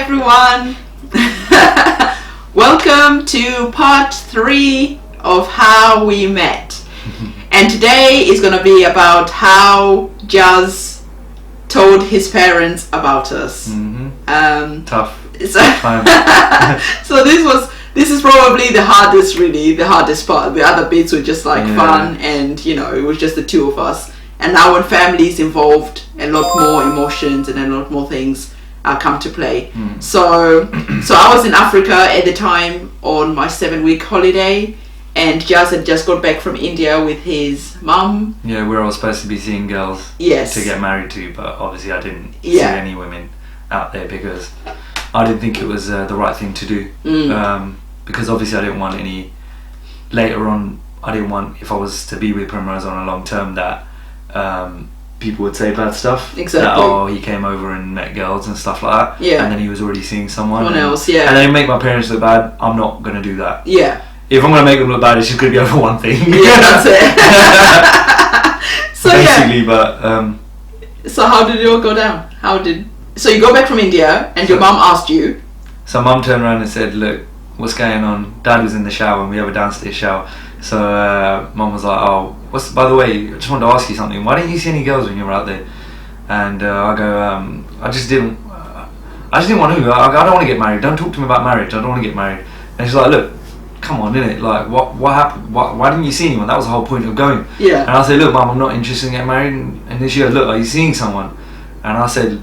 everyone. Welcome to part 3 of how we met. And today is going to be about how Jazz told his parents about us. Tough. So this is probably the hardest part. The other bits were just like fun, and it was just the two of us. And now when family is involved, a lot more emotions and a lot more things come to play. So I was in Africa at the time on my 7-week holiday, and Jazz had just got back from India with his mum. Yeah, where I was supposed to be seeing girls to get married to, but obviously I didn't see any women out there because I didn't think it was the right thing to do. Because obviously I didn't want any, later on, I didn't want, if I was to be with Primrose on a long term, that people would say bad stuff. Exactly. That, he came over and met girls and stuff like that. Yeah. And then he was already seeing someone else, And then make my parents look bad. I'm not going to do that. Yeah. If I'm going to make them look bad, it's just going to be over one thing. Yeah, that's it. So basically, but... So how did it all go down? So you go back from India and your mum asked you? So mum turned around and said, look, what's going on? Dad was in the shower and we have a downstairs shower. So mum was like, by the way, I just wanted to ask you something. Why didn't you see any girls when you were out there? And I go, I just didn't want to. I don't want to get married. Don't talk to me about marriage. I don't want to get married. And she's like, look, come on, innit? Like, what happened? Why didn't you see anyone? That was the whole point of going. Yeah. And I said, look, mum, I'm not interested in getting married. And then she goes, look, are you seeing someone? And I said,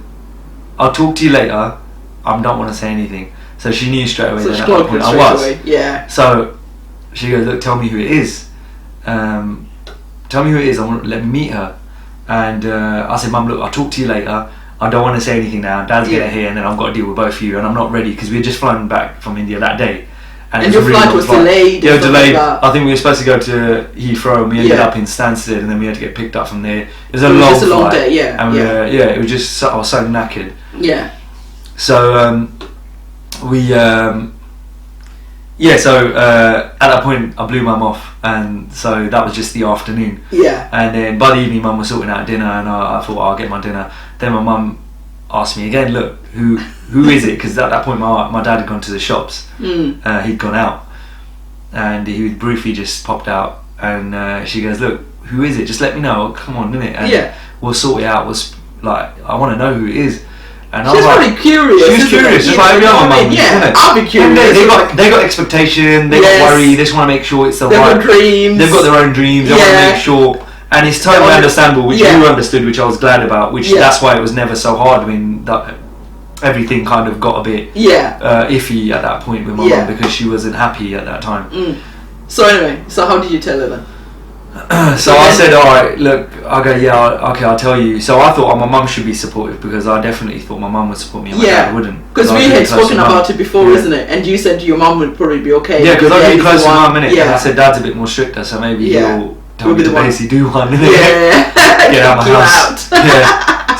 I'll talk to you later. I don't want to say anything. So she knew straight away that at that point I was. Away. Yeah. So she goes, look, tell me who it is. Tell me who it is. Let me meet her. And I said, mum, look, I'll talk to you later. I don't want to say anything now. Dad's getting here, and then I've got to deal with both of you, and I'm not ready because we had just flown back from India that day. And your flight was delayed. Yeah, delayed. I think we were supposed to go to Heathrow, and we ended up in Stansted, and then we had to get picked up from there. It was a long day, yeah. And it was just I was so knackered. Yeah. So So at that point I blew mum off, and so that was just the afternoon. Yeah. And then by the evening mum was sorting out dinner, and I thought I'll get my dinner. Then my mum asked me again, look, who is it? Because at that point my dad had gone to the shops. He'd gone out, and he briefly just popped out, and she goes, look, who is it? Just let me know. Come on, innit? And we'll sort it out. I want to know who it is. And she's probably curious. She was curious, just like every other mum. Yeah, I'll be curious. They got expectation. They got worry. They just want to make sure it's the right. Dreams. They've got their own dreams. They want to make sure, and it's totally understandable, which you understood, which I was glad about. Which that's why it was never so hard. I mean, everything kind of got a bit iffy at that point with my mum because she wasn't happy at that time. So anyway, how did you tell her then? So I said, alright, look, okay, I'll tell you. So I thought my mum should be supportive because I definitely thought my mum would support me and my dad wouldn't. Because we had spoken about it before, isn't it? And you said your mum would probably be okay. Yeah, because I'm really close to mum, innit? And I said dad's a bit more stricter, so maybe he'll tell me to basically do one, innit? Get out of my house.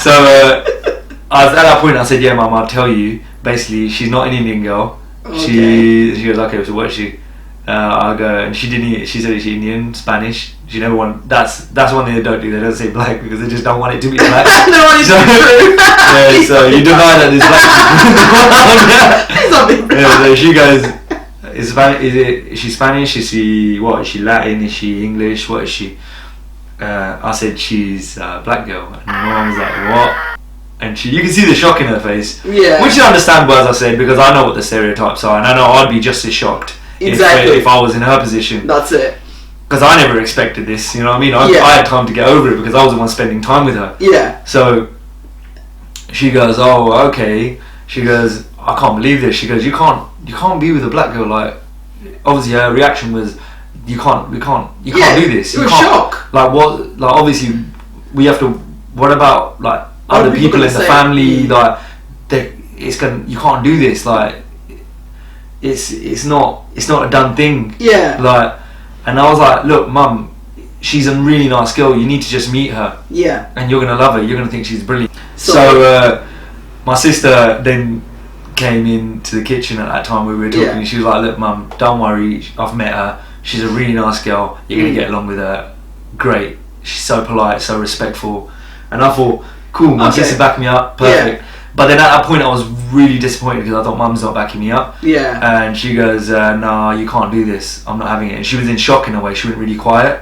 So I was at that point, I said, yeah, mum, I'll tell you. Basically, she's not an Indian girl. Okay. She was okay, so what is she? I go, and she didn't. She said she's Indian, Spanish. She never want. That's one thing they don't do. They don't say black because they just don't want it to be black. So you deny that there's black people. So she goes, is she Spanish? Is she what? Is she Latin? Is she English? What is she? I said she's a black girl, and my mom was like, what? And you can see the shock in her face. Yeah. Which is understandable, as I said, because I know what the stereotypes are, and I know I'd be just as shocked. Exactly. If I was in her position. That's it. Because I never expected this, you know what I mean? I had time to get over it because I was the one spending time with her. Yeah. So she goes, oh, okay. She goes, I can't believe this. She goes, you can't be with a black girl. Like, obviously her reaction was, you can't do this. It was shock. Like what? Like obviously we have to. What about like other people in the family? Like, you can't do this. Like. It's not a done thing. Yeah. Like, and I was like, look, mum, she's a really nice girl. You need to just meet her. Yeah. And you're gonna love her. You're gonna think she's brilliant. So my sister then came into the kitchen at that time where we were talking. And she was like, look, mum, don't worry. I've met her. She's a really nice girl. You're gonna get along with her. Great. She's so polite, so respectful. And I thought, cool. My sister backed me up. Perfect. But then at that point I was really disappointed because I thought mum's not backing me up. Yeah. And she goes, "No, you can't do this. I'm not having it." And she was in shock in a way. She went really quiet.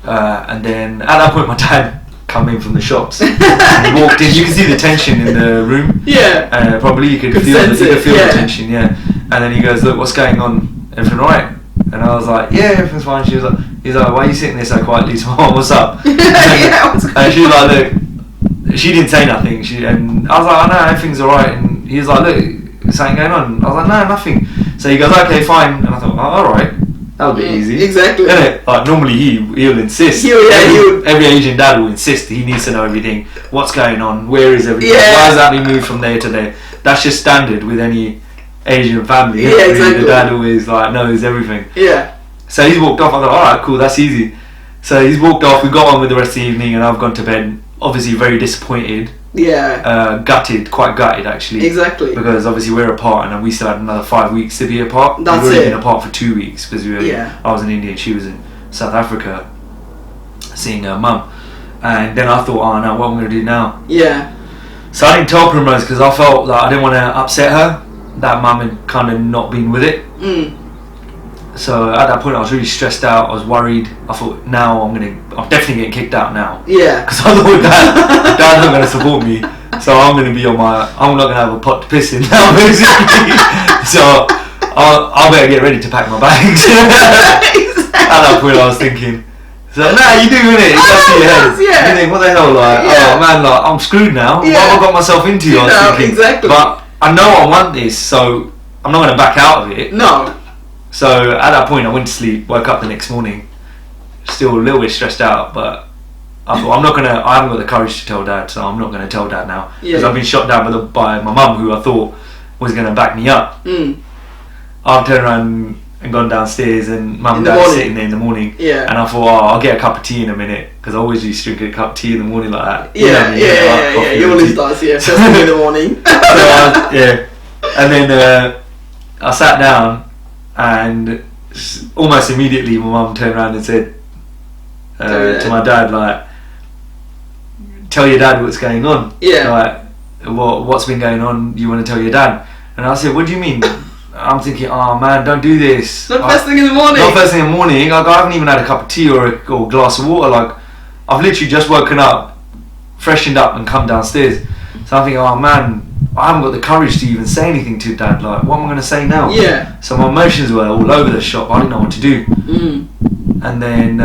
And then at that point my dad come in from the shops. And he walked in. You can see the tension in the room. Yeah. Probably you could feel the tension. Yeah. And then he goes, "Look, what's going on? Everything alright?" And I was like, "Yeah, everything's fine." He's like, "Why are you sitting there so quietly?" So, "What's up?" And she was like, "Look," she didn't say nothing. And I was like, "Oh no, everything's alright." And he was like, "Look, something going on?" I was like, "No, nothing." So he goes, "Okay, fine." And I thought, "Oh, alright. That'll be easy." Exactly. Isn't it? Like normally he'll insist. Every Asian dad will insist. He needs to know everything. What's going on? Where is everything? Why is that being moved from there to there? That's just standard with any Asian family. Yeah, exactly. The dad always like knows everything. Yeah. So he's walked off. I thought, alright, cool, that's easy. So he's walked off. We got on with the rest of the evening, and I've gone to bed. Obviously, very disappointed. Yeah. Gutted, quite gutted actually. Exactly. Because obviously we're apart, and we still had another 5 weeks to be apart. That's We've already it. been apart for 2 weeks because I was in India, and she was in South Africa, seeing her mum. And then I thought, oh no, what am I going to do now? Yeah. So I didn't tell Primrose because I felt like I didn't want to upset her. That mum had kind of not been with it. So at that point I was really stressed out. I was worried. I thought, now I'm definitely getting kicked out now. Yeah. Because I thought Dad's not going to support me. So I'm going to be I'm not going to have a pot to piss in now, basically. So I better get ready to pack my bags. At that point I was thinking, so nah, you do, innit? It's up to your head. Yeah. You think, what the hell, like, oh man, like, I'm screwed now. What have I got myself into? I was thinking. Exactly. But I know I want this, so I'm not going to back out of it. No. So at that point I went to sleep, woke up the next morning, still a little bit stressed out, but I thought I haven't got the courage to tell Dad, so I'm not going to tell Dad now. Because I've been shot down by my mum, who I thought was going to back me up. I've turned around and gone downstairs, and Mum and Dad's sitting there in the morning. Yeah. And I thought, I'll get a cup of tea in a minute, because I always used to drink a cup of tea in the morning like that. Yeah. You always does, first thing in the morning. And then I sat down, and almost immediately my mum turned around and said to my dad, like, "Tell your dad what's going on." Yeah. Like, what's been going on? You want to tell your dad? And I said, "What do you mean?" I'm thinking, oh man, don't do this. Not first thing in the morning. Not first thing in the morning. Like, I haven't even had a cup of tea or a glass of water. Like, I've literally just woken up, freshened up, and come downstairs. So I'm thinking, oh man, I haven't got the courage to even say anything to Dad. Like, what am I going to say now? Yeah. So my emotions were all over the shop. I didn't know what to do. And then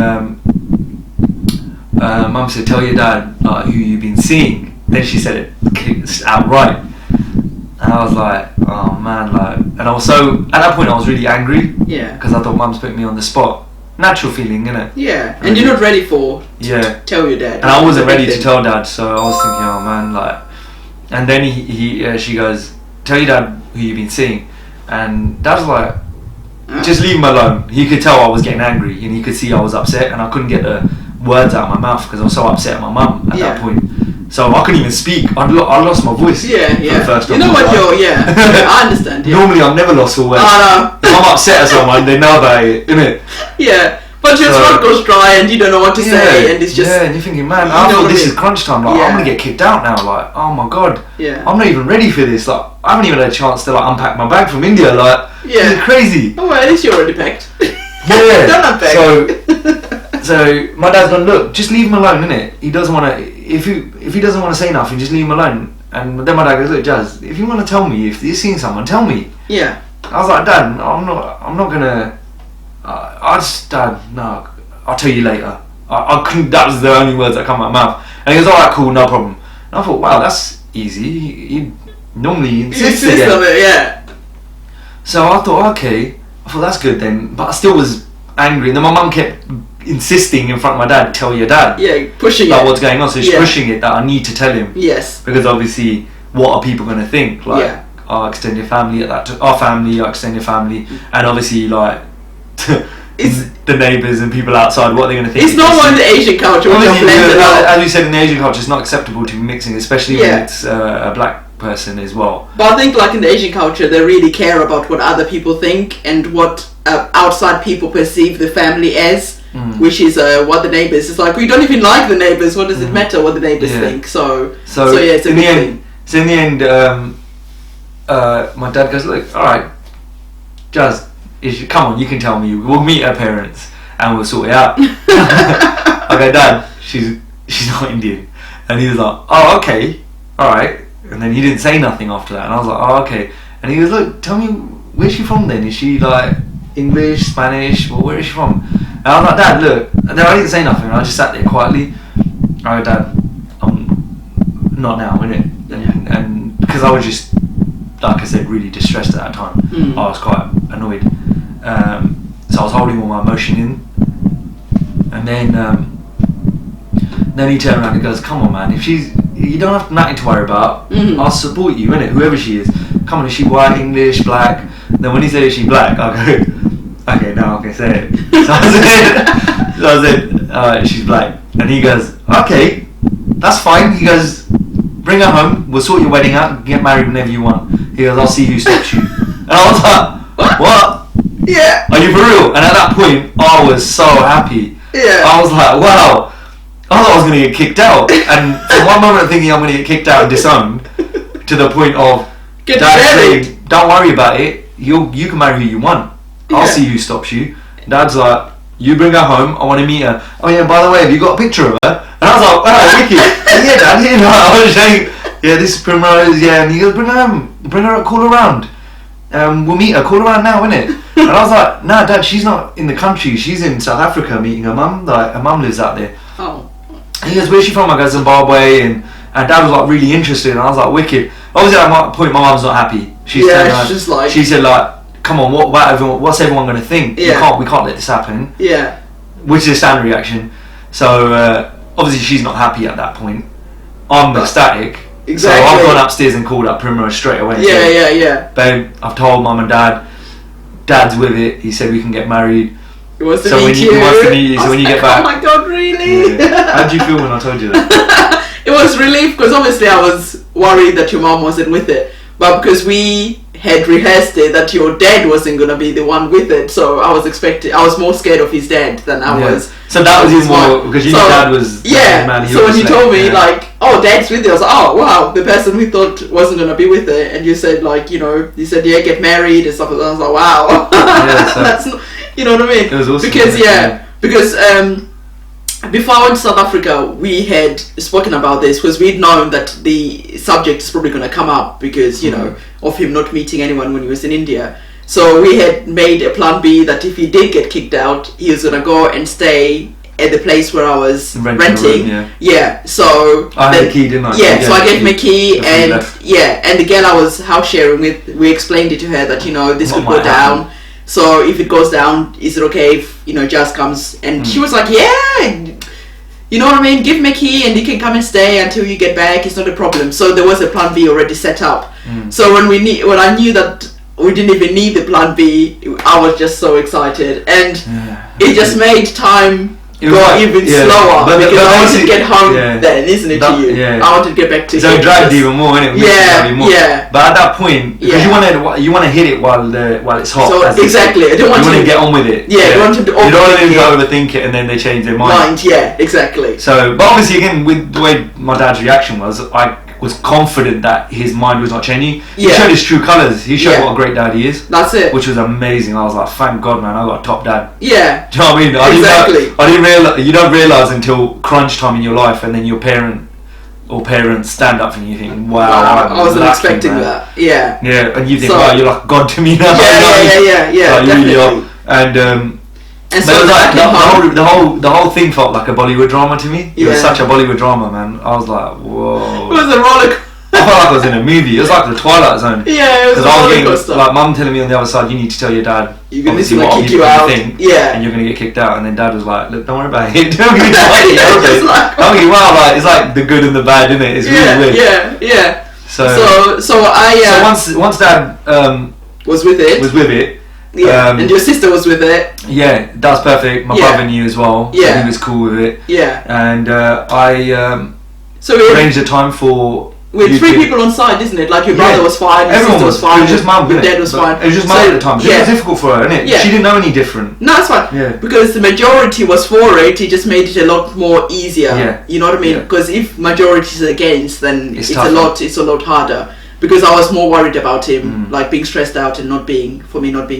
Mum said, "Tell your dad like who you've been seeing." Then she said it outright. And I was like, oh man, like, and I was so, at that point I was really angry. Yeah. Because I thought Mum's put me on the spot. Natural feeling, innit? Yeah. And you're not ready for tell your dad. And I wasn't ready to tell Dad, so I was thinking, oh man, like, and then she goes, "Tell your dad who you've been seeing." And Dad was like, "Just leave him alone." He could tell I was getting angry, and he could see I was upset, and I couldn't get the words out of my mouth because I was so upset at my mum at that point. So I couldn't even speak. I lost my voice. For the first time. You know what I understand. Yeah. Normally I've never lost a word. If I'm upset at someone, they know about it, innit? Yeah. But your throat goes dry and you don't know what to say, and it's just... Yeah, and you're thinking, man, I thought this is crunch time. Like, I'm going to get kicked out now. Like, oh my god. Yeah. I'm not even ready for this. Like, I haven't even had a chance to like unpack my bag from India. Like, this is crazy. Oh well, at least you're already packed. Yeah. Don't unpack. So my dad's gone, "Look, just leave him alone, innit? He doesn't want to... If he doesn't want to say nothing, just leave him alone." And then my dad goes, "Look, Jazz, if you want to tell me, if you're seeing someone, tell me." Yeah. I was like, "Dad, I'm not gonna. Dad, no, I'll tell you later." I couldn't. That was the only words that come out of my mouth. And he goes, "Alright, cool, no problem." And I thought, wow, that's easy. He normally insists again. On it, yeah. So I thought, okay, I thought that's good then. But I still was angry. And then my mum kept insisting in front of my dad, "Tell your dad." Yeah, pushing about it. what's going on. So she's pushing it that I need to tell him. Yes. Because obviously, what are people going to think? Like, our extended family our family, our extended family, and obviously like the neighbours and people outside, what are they going to think? It's normal in the Asian culture. As you said, in the Asian culture, it's not acceptable to be mixing, especially when it's a black person as well. But I think like in the Asian culture, they really care about what other people think and what outside people perceive the family as, which is what the neighbours. It's like, we don't even like the neighbours. What does it matter what the neighbours think? So yeah, it's a in good the thing. end, So in the end, my dad goes, look, alright, Jazz, come on, you can tell me. We'll meet her parents and we'll sort it out. I go, Dad, she's not Indian. And he was like, oh, okay, alright. And then he didn't say nothing after that. And I was like, oh, okay. And he goes, look, tell me, where's she from then? Is she like English, Spanish? Well, where is she from? And I was like, Dad, look. And then I didn't say nothing. I just sat there quietly. I go, Dad, I'm not now, innit? And because I was just, like I said, really distressed at that time. I was quite annoyed. So I was holding all my emotion in. And then he turned around and goes, come on, man, if you don't have nothing to worry about. I'll support you, innit? Whoever she is. Come on, is she white, English, black? And then when he said, is she black? I go, okay, now I can say it. So I said, alright, she's black. And he goes, okay, that's fine. He goes, bring her home, we'll sort your wedding out, get married whenever you want. He goes, I'll see who stops you. And I was like, what? Yeah. Are you for real? And at that point, I was so happy. Yeah. I was like, wow. I thought I was going to get kicked out. And for one moment thinking I'm going to get kicked out and disowned, to the point of, get Dad married. saying, don't worry about it, you can marry who you want. I'll see who stops you. Dad's like, you bring her home, I want to meet her. Oh yeah, by the way, have you got a picture of her? And I was like, oh, wicked. Yeah, Dad, you know, I was saying, yeah, this is Primrose, yeah. And he goes, bring her up, call her around. We'll meet her, call her around now, innit? And I was like, nah, Dad, she's not in the country, she's in South Africa meeting her mum. Like, her mum lives out there. Oh. And he goes, where's she from? I go, Zimbabwe. And Dad was like really interested, and I was like, wicked. Obviously at that point my mum's not happy. She said like, come on, what's everyone going to think? We can't let this happen. Yeah. Which is a standard reaction. So obviously she's not happy at that point. I'm ecstatic. Exactly. So I've gone upstairs and called up Primrose straight away. Yeah. Babe, I've told Mum and Dad. Dad's with it. He said we can get married. He wants to meet you. He wants to meet you. So when you get back. Oh my God, really? Yeah. How did you feel when I told you that? It was relief, because obviously I was worried that your mom wasn't with it. But because we had rehearsed it that your dad wasn't going to be the one with it, so I was more scared of his dad than I was. So that was even more, because your dad was the man. So when you told me like, oh, Dad's with it, I was like, oh wow, the person we thought wasn't going to be with it. And you said like, you know, you said yeah, get married and stuff like that. I was like, wow. So that's not, you know what I mean? It was awesome. Because before I went to South Africa, we had spoken about this, because we'd known that the subject is probably going to come up because, you know, of him not meeting anyone when he was in India. So we had made a plan B that if he did get kicked out, he was going to go and stay at the place where I was renting. So I had a key, didn't I? Yeah, so I gave him a key, and and the girl I was house sharing with, we explained it to her that, you know, this could go down. So if it goes down, is it okay if, you know, Jazz comes? And she was like, yeah, you know what I mean, give me a key and you can come and stay until you get back, it's not a problem. So there was a plan B already set up. So when I knew that we didn't even need the plan B, I was just so excited, and it just made time go even slower, because I wanted to get home then, isn't it, to you? I wanted to get back to you. So it dragged even more, innit? Yeah. But at that point, because you want to hit it while it's hot. So exactly, I don't want you want to get on with it. Yeah, you want him to you don't want them to overthink it and then they change their mind. Yeah, exactly. So, but obviously again, with the way my dad's reaction was, I was confident that his mind was not changing. He showed his true colours. He showed what a great dad he is. That's it. Which was amazing. I was like, thank God, man, I got a top dad. Yeah. Do you know what I mean? Exactly. I didn't realise. You don't realise until crunch time in your life, and then your parent or parents stand up and you think, wow, I wasn't expecting that. Yeah. Yeah, and you think, wow, you're like God to me now. Yeah. Like, you really are. And so it was like the whole thing felt like a Bollywood drama to me. It was such a Bollywood drama, man. I was like, whoa. It was a roller. I felt like I was in a movie. It was like the Twilight Zone. Yeah, it was a roller coaster. Like Mum telling me on the other side, you need to tell your dad. You're going to kick you out. And you're going to get kicked out. And then Dad was like, look, don't worry about it. Don't get wow, like it's like the good and the bad, isn't it? It's really weird. Yeah. So once Dad was with it. Yeah, and your sister was with it. Yeah, that's perfect. My brother knew as well. Yeah, so he was cool with it. Yeah, and I arranged a time for with 3 people on side, isn't it? Like your brother was fine, your sister was fine, it was just mum, your dad was fine. It was just mum at the time. So it was difficult for her, innit? Yeah. She didn't know any different. No, it's fine. Yeah. Because the majority was for it, it just made it a lot more easier. Yeah. You know what I mean? Because if majority is against, then it's tougher. a lot harder. Because I was more worried about him, like being stressed out and not being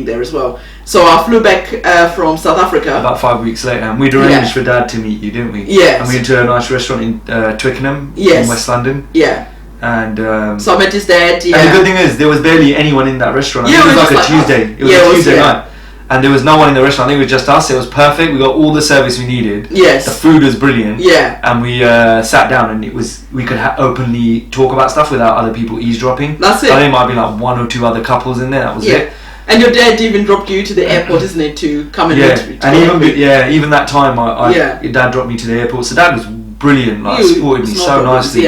there as well. So I flew back from South Africa. About 5 weeks later, and we'd arranged for Dad to meet you, didn't we? Yeah. And we went to a nice restaurant in Twickenham, in West London. Yeah. And so I met his dad. Yeah. And the good thing is, there was barely anyone in that restaurant. Yeah, it was like a Tuesday. It was a Tuesday night. And there was no one in the restaurant. I think it was just us. It was perfect. We got all the service we needed. Yes. The food was brilliant. Yeah. And we sat down, and we could openly talk about stuff without other people eavesdropping. That's it. I think there might be like 1 or 2 other couples in there. That was it. And your dad even dropped you to the airport, isn't it, to come and meet and even that time, your dad dropped me to the airport. So Dad was brilliant. Like supported me so nicely.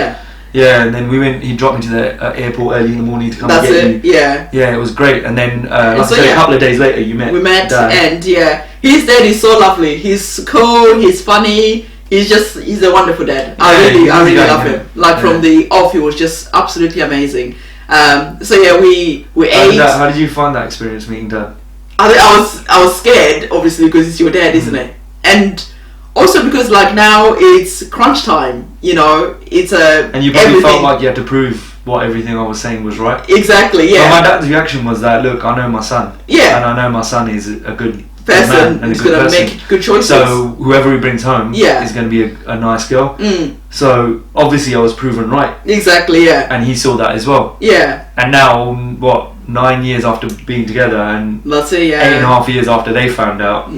Yeah, and then he dropped me to the airport early in the morning to come and get me. Yeah, it was great. And then a couple of days later, we met Dad. And his dad is so lovely. He's cool, he's funny, he's a wonderful dad. I really love him. Like from the off, he was just absolutely amazing. We ate. How did you find that experience meeting Dad? I was scared, obviously, because it's your dad, isn't it? And also because like now it's crunch time, you know, and you probably felt like you had to prove what everything I was saying was right. Exactly, yeah. But my dad's reaction was that, look, I know my son. Yeah. And I know my son is a good person and he's going to make good choices. So whoever he brings home is going to be a nice girl. So obviously I was proven right. Exactly, yeah. And he saw that as well. Yeah. And now, 9 years after being together, and that's it, 8.5 years after they found out,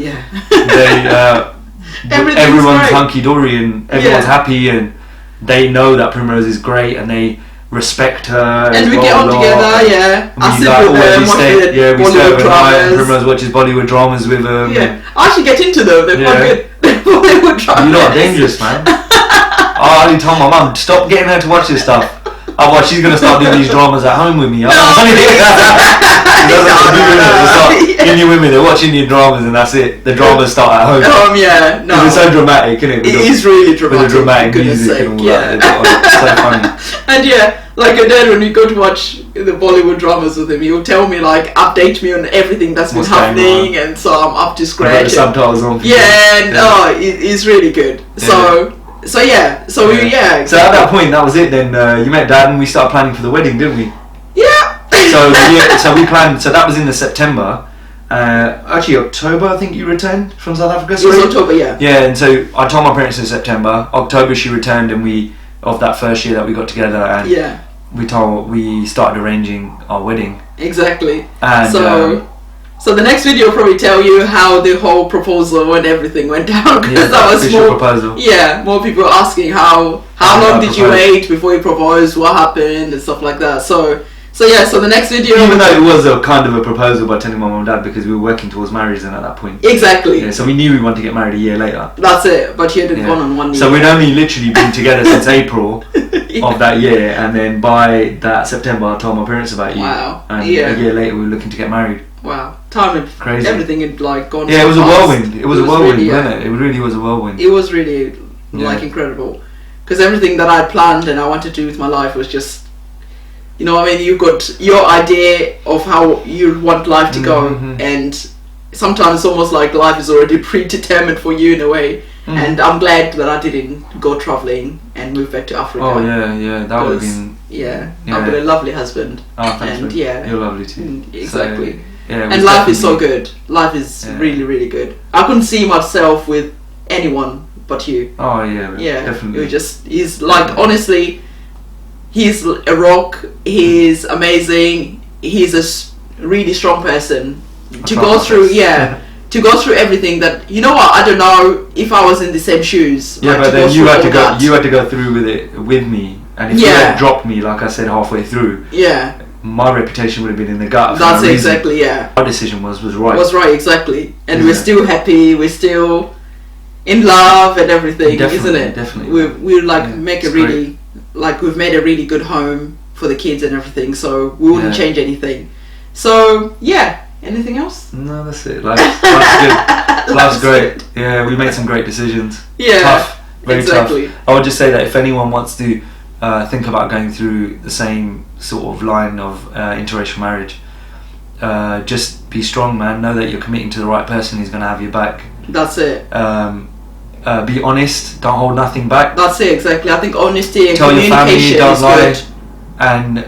everyone's great. Hunky-dory and everyone's happy, and they know that Primrose is great, and they respect her. And we get on together, I sit with them, we stay overnight, and Primrose watches Bollywood dramas with them. Yeah, I actually get into them, they're quite good. Bollywood dramas. You're not dangerous, man. I only told my mum, stop getting her to watch this stuff. Otherwise she's going to start doing these dramas at home with me. Indian women, they watch Indian dramas and that's it. The dramas start at home. It's so dramatic, isn't it? It is really dramatic. With the dramatic music and all that. It's so funny. And like your dad, when we go to watch the Bollywood dramas with him, he'll tell me, like, update me on everything that's been happening, and so I'm up to scratch. The subtitles on. It's really good. So at that point, that was it. Then you met Dad, and we started planning for the wedding, didn't we? Yeah. So we planned. So that was in the September. Actually, October, I think you returned from South Africa. It was October, yeah. Yeah, and so I told my parents in September. October, she returned, and of that first year that we got together, and we started arranging our wedding. Exactly. And so the next video will probably tell you how the whole proposal and everything went down, because that was more proposal. Yeah, more people asking how long did you wait before you proposed, what happened and stuff like that. So the next video, even though it was a kind of a proposal by telling my mum and dad, because we were working towards marriage then at that point. Exactly. Yeah, so we knew we wanted to get married a year later. That's it, but you hadn't gone on 1 year. So we'd only literally been together since April of that year, and then by that September I told my parents about you. Wow. And a year later we were looking to get married. Wow. Time had crazy. Everything had like gone. Yeah, so it was fast. a whirlwind. It was a whirlwind, really, wasn't it? It really was a whirlwind. It was really like incredible, because everything that I planned and I wanted to do with my life was just, you know, I mean, you've got your idea of how you want life to go, and sometimes it's almost like life is already predetermined for you in a way. And I'm glad that I didn't go traveling and move back to Africa. Oh yeah, that would have been. Yeah, I've got a lovely husband. Oh, thanks. And you're lovely too. Exactly. So, yeah, and life is so good. Life is really, really good. I couldn't see myself with anyone but you. Oh yeah, definitely. He's like, honestly, he's a rock. He's amazing. He's a really strong person to go through. To go through everything that, you know what, I don't know if I was in the same shoes. Yeah, but then you had to go through with it with me, and if you had dropped me, like I said, halfway through, my reputation would have been in the gut. That's exactly, Our decision was right. Was right, exactly. And we're still happy, we're still in love and everything, isn't it? Definitely. We've made a really good home for the kids and everything, so we wouldn't change anything. So, anything else? No, that's it. Life's good. Life's great. Yeah, we made some great decisions. Yeah. Tough. Very tough. I would just say that if anyone wants to think about going through the same sort of line of interracial marriage, just be strong, man. Know that you're committing to the right person who's going to have your back. That's it. Be honest. Don't hold nothing back. That's it, exactly. I think honesty and tell communication your family, don't is lie, good. and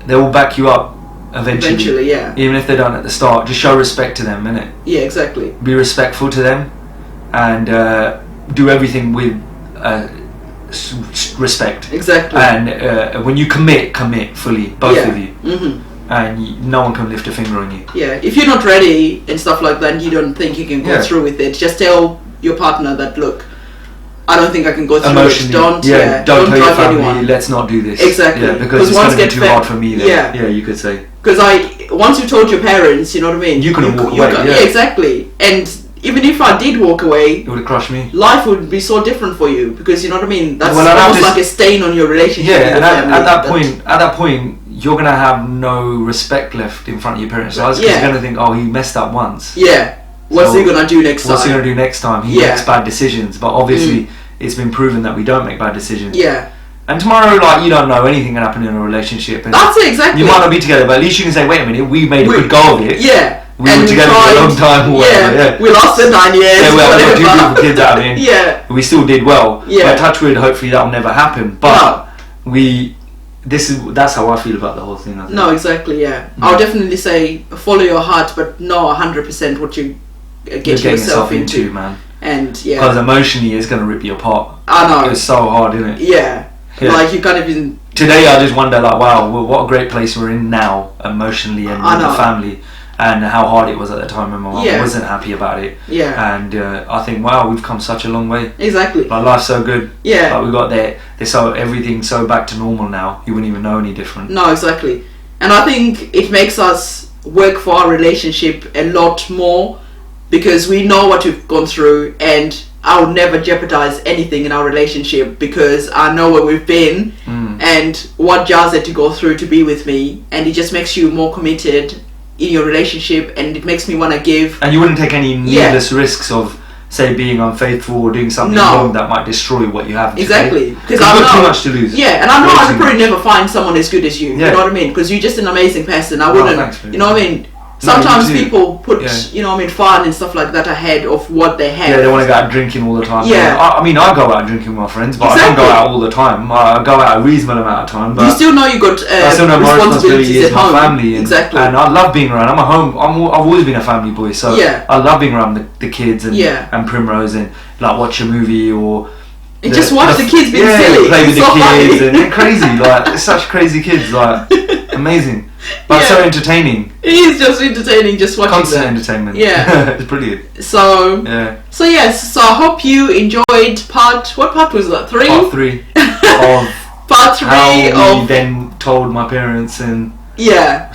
they will back you up eventually. Yeah. Even if they don't at the start, just show respect to them, innit? Yeah, exactly. Be respectful to them, and do everything with respect. Exactly. And when you commit fully, both of you. Mm-hmm. And no one can lift a finger on you. Yeah, if you're not ready and stuff like that, and you don't think you can go through with it, just tell your partner that, look, I don't think I can go through it. Don't tell your drive family, anyone. let's not do this. Exactly. Yeah, because it's going to be too hard for me then. Yeah, you could say. Because once you told your parents, you know what I mean? You couldn't walk away. Yeah, exactly. And even if I did walk away, it would have crushed me. Life would be so different for you, because you know what I mean? That's almost like a stain on your relationship. Yeah, and at that point, you're gonna have no respect left in front of your parents' eyes, because you're gonna think, oh, he messed up once. Yeah. What's he gonna do next time? What's he gonna do next time? He makes bad decisions, but obviously it's been proven that we don't make bad decisions. Yeah. And tomorrow, like, you don't know anything can happen in a relationship. And that's it, exactly. You might not be together, but at least you can say, wait a minute, we made a good go of it. Yeah. We were together for a long time. Or whatever, yeah. We lost it 9 years. Yeah, well, we got 2 beautiful kids out of it. Yeah. We still did well. Yeah. But touch wood, hopefully that'll never happen. But that's how I feel about the whole thing, I think. No, exactly, yeah. I'll definitely say follow your heart, but know 100% what you get yourself into, man. And because emotionally it's going to rip you apart. I know. It's so hard, isn't it? Yeah. Like you can't even. Today I just wonder, like, wow, what a great place we're in now, emotionally and with the family, and how hard it was at the time when my mum wasn't happy about it. Yeah. And I think, wow, we've come such a long way. Exactly. Like, life's so good. Yeah. Like, we got there. Everything's so back to normal now. You wouldn't even know any different. No, exactly. And I think it makes us work for our relationship a lot more, because we know what we've gone through, and I would never jeopardize anything in our relationship, because I know where we've been and what Jas had to go through to be with me, and it just makes you more committed in your relationship, and it makes me want to give. And you wouldn't take any needless risks of, say, being unfaithful or doing something wrong that might destroy what you have. Exactly, because I've got too much to lose. Yeah, and I know I could probably never find someone as good as you. You know what I mean? Because you're just an amazing person. I wouldn't. Thanks, you know what I mean? Sometimes people put, you know what I mean, fun and stuff like that ahead of what they have. Yeah, they want to go out drinking all the time. Yeah. I mean, I go out drinking with my friends, but I don't go out all the time. I go out a reasonable amount of time. But you still know you got I still know my responsibility is my family. And, exactly. And I love being around. I've always been a family boy, so I love being around the kids and Primrose, and like watch a movie or. And just watch the kids being silly. Play with the kids, and they're crazy. Like, they're such crazy kids. Like, amazing. But so entertaining. It is just entertaining, just watching constant entertainment. Yeah. It's brilliant. So yes, so I hope you enjoyed what part was that? 3? Part 3 of part 3 how we then told my parents and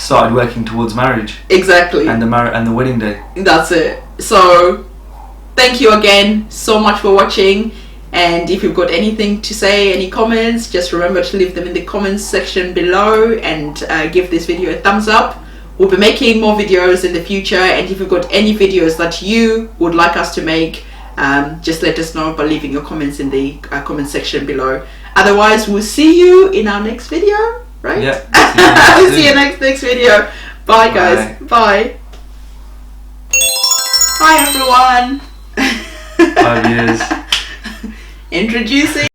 started working towards marriage. Exactly. And the wedding day. That's it. So thank you again so much for watching. And if you've got anything to say, any comments, just remember to leave them in the comments section below, and give this video a thumbs up. We'll be making more videos in the future, and if you've got any videos that you would like us to make, just let us know by leaving your comments in the comment section below. Otherwise, we'll see you in our next video, right? Yeah. We'll see you next video. Bye, guys. Bye. Hi, everyone. 5 years. Introducing